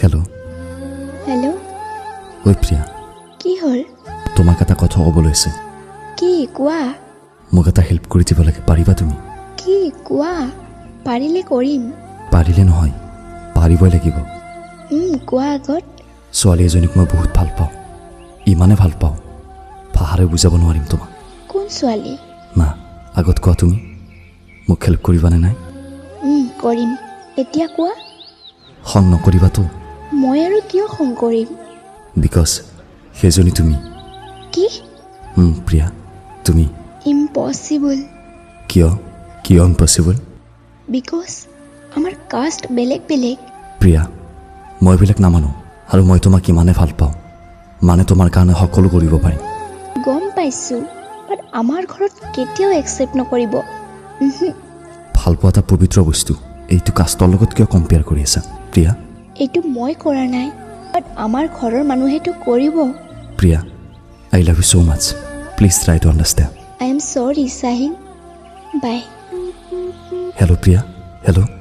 hello' hello' ঐ প্ৰিয়া কি হ'ল তোমাক এটা কথা ক'বলৈ আছে কি কোৱা মোক এটা হেল্প কৰি দিব লাগে পাৰিবা তুমি কি কোৱা পাৰিলে কৰিম পাৰিলে নহয় পাৰিবই লাগিব কোৱা আগত ছোৱালী এজনীক মই বহুত ভাল পাওঁ ইমানে ভাল পাওঁ ভাষাৰে বুজাব নোৱাৰিম তোমাক কোন ছোৱালী না আগত কোৱা তুমি মোক হেল্প কৰিবানে নাই কৰিম এতিয়া কোৱা খং নকৰিবাতো মই আৰু কিয় খং কৰিম বিকজ সেইজনী তুমি কি প্ৰিয়া তুমি ইম্পচিবল কিয় কিয় ইম্পচিবল বিকজ আমাৰ কাষ্ট বেলেগ বেলেগ প্ৰিয়া মই এইবিলাক নামানো আৰু মই তোমাক ইমানে ভাল পাওঁ মানে তোমাৰ কাৰণে সকলো কৰিব পাৰিম গম পাইছোঁ বাট আমাৰ ঘৰত কেতিয়াও একচেপ্ট নকৰিব ভাল পোৱা এটা পবিত্ৰ বস্তু এইটো কাষ্টৰ লগত কিয় কম্পেয়াৰ কৰি আছা প্ৰিয়া এইটো মই কৰা নাই বাট আমাৰ ঘৰৰ মানুহেতো কৰিব প্ৰিয়া I love you so' much please try to understand I am sorry চাহিল বাই হেল্ল' প্ৰিয়া হেল্ল'